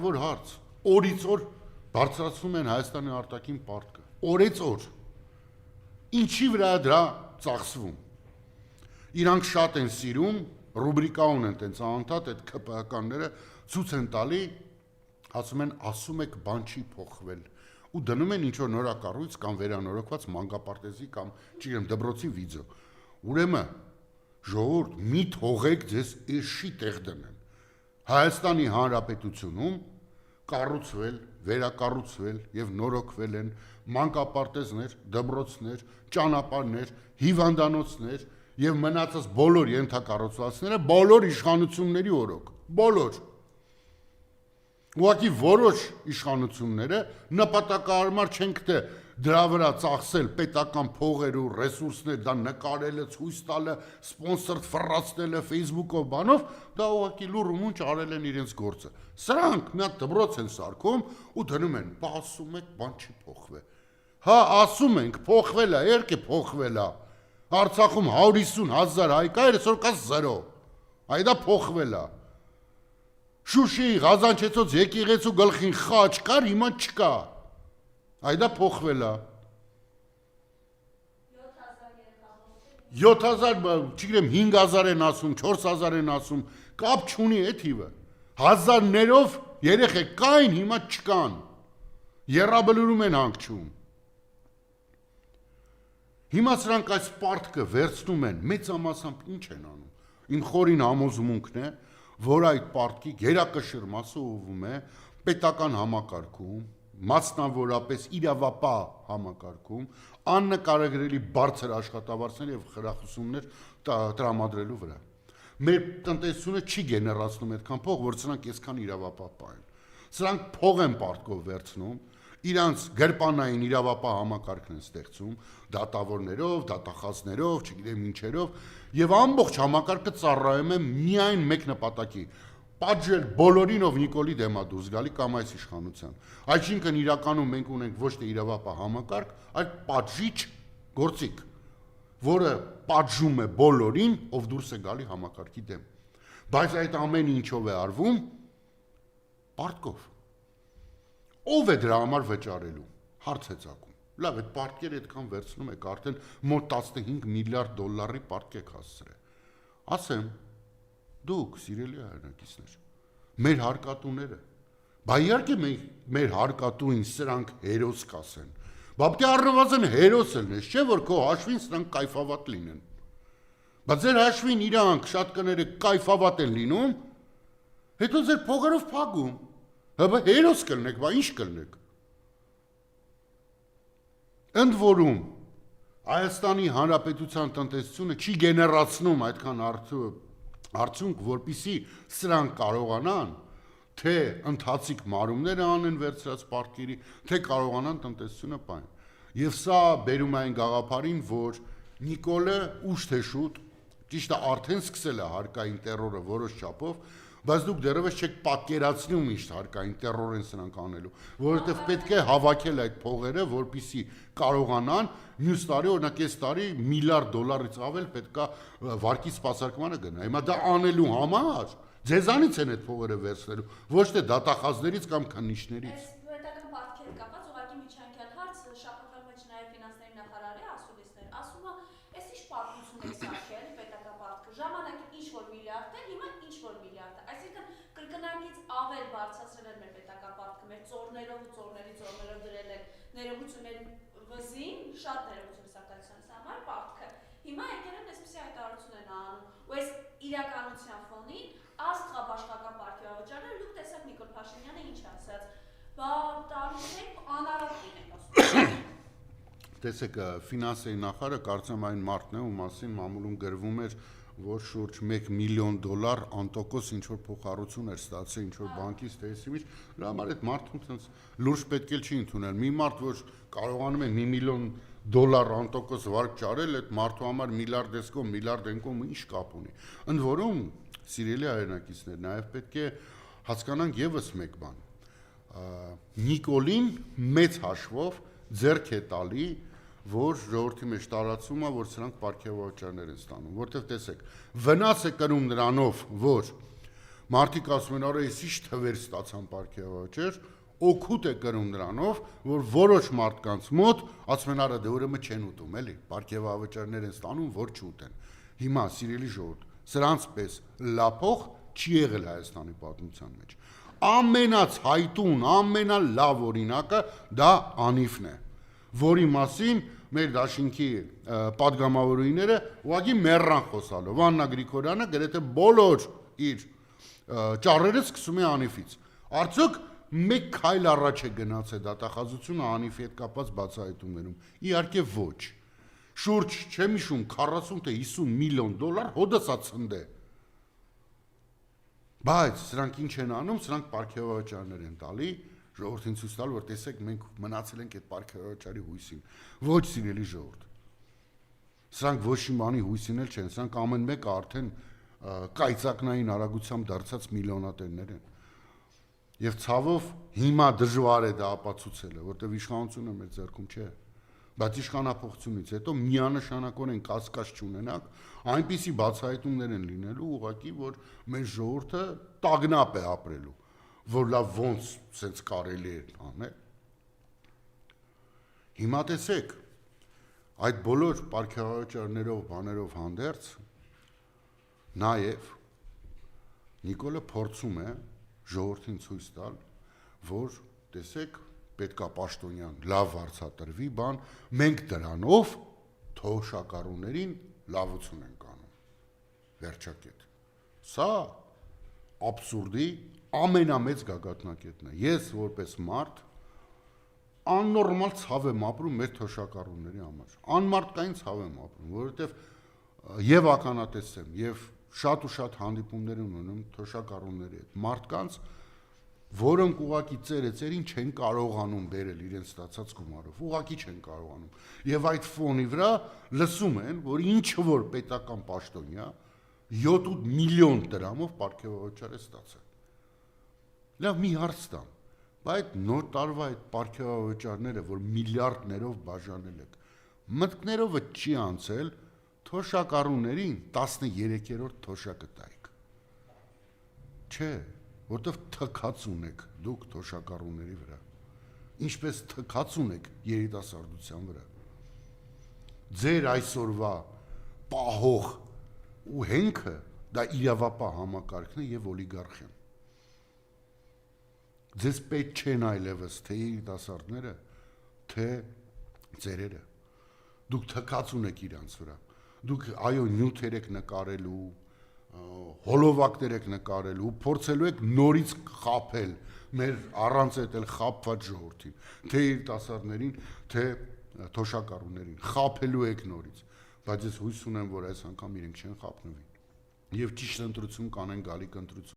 կարևոր հարց, օրից օր բարձրացնում են Հայաստանի արտաքին պարտքը, օրից օր, ինչի վրա դրա ծախսվում, իրանք շատ են սիրում, ռուբրիկա ունեն տենց անընդհատ այդ ԿՊՀ-ականները ցույց են տալի, ասում եք բան չի փոխվել, ու դնում են ինչ-որ նորակառույց կամ վերանորոգված մանկապարտեզի կամ չգիտեմ դպրոցի վիդեո, ուրեմն ժողովուրդ մի թողեք ձեզ էշի տեղ դնեն, Հայաստանի Հանրապետությունում կառուցվել, վերակառուցվել եւ նորոգվել են մանկապարտեզներ, դպրոցներ, ճանապարհներ, հիվանդանոցներ եւ մնացած բոլոր ենթակառուցվածքները բոլոր իշխանությունների օրոք, բոլոր ուղղակի որոշ իշխանությունները նպատակահարմար չենք թե դրա վրա ծախսել պետական փողեր ու ռեսուրսներ, դա նկարելը, ցույց տալը, սպոնսոր ֆռացնելը Facebook-ով բանով, դա ուղղակի լուր ու մունջ արել են իրենց գործը։ Սրանք մի հատ դպրոց են սարքում ու դնում են, բա ասում եք, բան չի փոխվել։ Հա, ասում ենք, փոխվել է, երբ է փոխվել է։ Արցախում 150,000 հայ կա, այսօր կա 0։ Այ դա փոխվել է։ Շուշիի Ղազանչեցոց եկեղեցու գլխին խաչ կար, հիմա չկա։ Այ դա փոխվել է։ 7000, չգիտեմ 5000 են ասում, 4000 են ասում, կապ չունի այդ թիվը։ Հազարներով երեխեք կային, հիմա չկան։ Եռաբլուրում են հանգչում։ Հիմա սրանք այս պարտքը վերցնում են, մեծամասամբ ինչ են անում։ Իմ խորին համոզմունքն է, որ այդ պարտքի գերակշիռ մասը ուղղվում է պետական համակարգում, մասնավորապես իրավապահ համակարգում, աննկարագրելի բարձր աշխատավարձեր եւ խրախուսումներ տրամադրելու վրա։ Մեր տնտեսությունը չի գեներացնում այդքան փող, որ սրանք այսքան իրավապահ պահեն։ Սրանք փող են պարտքով վերցնում, իրանց գրպանային իրավապահ համակարգն են ստեղծում, դատավորներով, դատախազներով, չգիտեմ ինչերով, եւ ամբողջ համակարգը ծառայում է միայն մեկ նպատակի՝ պատժել բոլորին, ով Նիկոլի դեմ է դուրս գալի կամ այս իշխանության։ Այսինքն իրականում մենք ունենք ոչ թե իրավապահ համակարգ, այլ պատժիչ գործիք, որը պատժում է բոլորին, ով դուրս է գալի համակարգի դեմ։ Բայց այդ ամեն ինչով է արվում պարտքով։ Ով է դրա համար վճարելու։ Հարց է ծագում։ Լավ, այդ պարտքերը այդքան վերցնում եք, արդեն մոտ 15 միլիարդ դոլարի պարտք եք հասցրել։ Ասեմ, դուք, սիրելի հայրենակիցներ, մեր հարկատուները, բա իհարկե մեր հարկատուին սրանք հերոս կասեն, բա պետք է առնվազն հերոս ելնես, չէ՞ որ քո հաշվին սրանք կայֆավատ լինեն։ Բա ձեր հաշվին իրանք շատ կները կայֆավատ են լինում, հետո ձեր փողերով փագում, հա հերոս կլնեք, բա ինչ կլնեք։ Ընդ որում, Հայաստանի Հանրապետության տնտեսությունը չի գեներացնում այդքան արդյունք, որպիսի սրանք կարողանան թե ընթացիկ մարումները անեն վերցրած պարտքերի, թե կարողանան տնտեսությունը պահեն։ Եվ սա բերում է այն գաղափարին, որ Նիկոլը ուշ թե շուտ, ճիշտ է արդեն սկսել է հարկային տերորը որոշ չափով, բայց դուք դեռևս չեք պատկերացնում ինչ հարկային տերոր են սրանք անելու, որովհետև պետք է հավաքել այդ փողերը, որպիսի կարողանան մյուս տարի, օրինակ այս տարի միլիարդ դոլարից ավել պետքա վարկի սպասարկմանը գնա։ Հիմա դա անելու համար ձեզանից են այդ փողերը վերցնելու, ոչ թե դատախազներից կամ քննիչներից։ Պետական պարտքերի կապած ուղղակի միջանկյալ հարց շաբաթվա մեջ նաև ֆինանսների նախարարի ասուլիսներ ասում է, այս ինչ պատմություն է սարքել պետական պարտքը, ժամանակին ինչ որ միլիարդ է, հիմա ինչ որ միլիարդ է, այսինքն կրկնակից ավել բարձրացրել են մեր պետական պարտքը, մեր ծորներով ու ծորներով դրել են ներողությունների վզին, շատ ներողություն սակայության համար պարտքը, հիմա եկել են այսպիսի հայտարարություն են անում, ու այս իրականության ֆոնին աստղաբաշխական պարտքի վճարները դուք տեսեք Նիկոլ Փաշինյանը ինչ ասաց, բա տարուց անարատ լինենք ասում։ Տեսեք, ֆինանսների նախարարը կարծեմ այն մարդն է, ում մասին մամուլում գրվում էր, որ շուրջ 1 միլիոն դոլար անտոկոս ինչ-որ փոխառություն էր ստացել ինչ-որ բանկից, թե էսի ինչ, դրա համար այդ մարդուն ցած լուրջ պետք է չի ընդունել։ Մի մարդ, որ կարողանում է 1 միլիոն դոլար անտոկոս վարկ ճարել, այդ մարդու համար միլիարդ էսկո, միլիարդ ենկո ինչ կապ ունի։ Ընդ որում, սիրելի հայրենակիցներ, նաև պետք է հասկանանք եւս մեկ բան։ Նիկոլին մեծ հաշվով ձեռք է տալի, որ ժողովրդի մեջ տարածում է, որ սրանք պարգևավճարներ են ստանում, որտեղ տեսեք, վնաս է կրում նրանով, որ Մարդիկ ասում են, արա, ես ինչ թվեր ստացան պարգևաճեր, օգուտ է կրում նրանով, որ որոշ մարդկանց մոտ ասում են, արա, դե ուրեմն չեն ուտում, էլի, պարգևավճարներ են ստանում, որ չուտեն։ Հիմա, սիրելի ժողովուրդ, սրանց պես լափող չի եղել Հայաստանի պատմության մեջ։ Ամենացայտուն, ամենալավ օրինակը դա Անիվն է, որի մասին մեր դաշինքի պատգամավորուհիները ուղղակի մեռան խոսալով։ Աննա Գրիգորյանը գրեթե բոլոր իր ճառերը սկսում է Անիվից։ Արդյոք մեկ քայլ առաջ է գնացել դատախազությունը Անիվի հետ կապված բացահայտումներում։ Իհարկե ոչ։ Շուրջ, չեմ հիշում, 40 թե 50 միլիոն դոլար հոդասա ցնդե։ Բայց սրանք ինչ են անում, սրանք պարգևավճարներ են տալի, ժողովրդին ցույց տալ, որ տեսեք, մենք մնացել ենք այդ պարգևավճարի հույսին։ Ոչ, սիրելի ժողովուրդ։ Սրանք ոչ մի բանի հույսին էլ չեն, սրանք ամեն մեկը արդեն կայծակնային արագությամբ դարձած միլիոնատերներ են։ Եվ ցավով հիմա դժվար է դա ապացուցելը, որտեղ իշխանությունը մեր ձեռքում չէ։ Բայց իշխանափոխությունից հետո միանշանակորեն կասկած չունենաք, այնպիսի բացահայտումներ են լինելու ուղղակի, որ մեր ժողովուրդը տագնապ է ապրելու, որ լավ ոնց սենց կարելի է անել։ Հիմա տեսեք, այդ բոլոր պարգևավճարներով, բաներով հանդերձ, նաև Նիկոլը փորձում է ժողովրդին ցույց տալ, որ տեսեք, պետքա պաշտոնյան լավ վարձատրվի բան, մենք դրանով թոշակառուներին լավություն ենք անում։ Վերջակետ։ Սա աբսուրդի ամենամեծ գագաթնակետն է։ Ես որպես մարդ աննորմալ ցավ եմ ապրում մեր թոշակառուների համար։ Անմարդկային ցավ եմ ապրում, որովհետև եւ ականատես եմ, եւ շատ ու շատ հանդիպումներ ունեմ թոշակառուների հետ։ Մարդկանց, որոնք ուղակի ծերին չեն կարողանում բերել իրենց ստացած գումարով, ուղակի չեն կարողանում։ Եվ այդ ֆոնի վրա լսում են, որ ինչ որ պետական պաշտոնյա 7-8 միլիոն դրամով պարգևավճար է ստացել։ Լավ, մի հարց տամ, բայց նոր տարվա այդ պարգևավճարները, որ միլիարդներով բաժանել եք, մտքներով չի անցել թոշակառուներին 13-րդ թոշակը տայք։ Չէ, որտեվ թքած ունեք դուք թոշակառուների վրա, ինչպես թքած ունեք երիտասարդության վրա։ Ձեր այսօրվա պահող ու հենքը դա իրավապահ համակարգն է եւ օլիգարխիան։ Ձեզ պետք չեն այլևս թե երիտասարդները, թե ծերերը։ Դուք թքած ունեք իրանց վրա։ Դուք այո նյութեր եք նկարելու, հոլովակներ եք նկարելու, փորձելու եք նորից խաբել մեր առանց այդ էլ խաբված ժողովրդին, թե երիտասարդներին, թե թոշակառուներին, խաբելու եք նորից, բայց ես հույս ունեմ, որ այս անգամ իրենք չեն խաբնվի։ Եվ ճիշտ ընտրություն կանեն գալիք ընտրություն։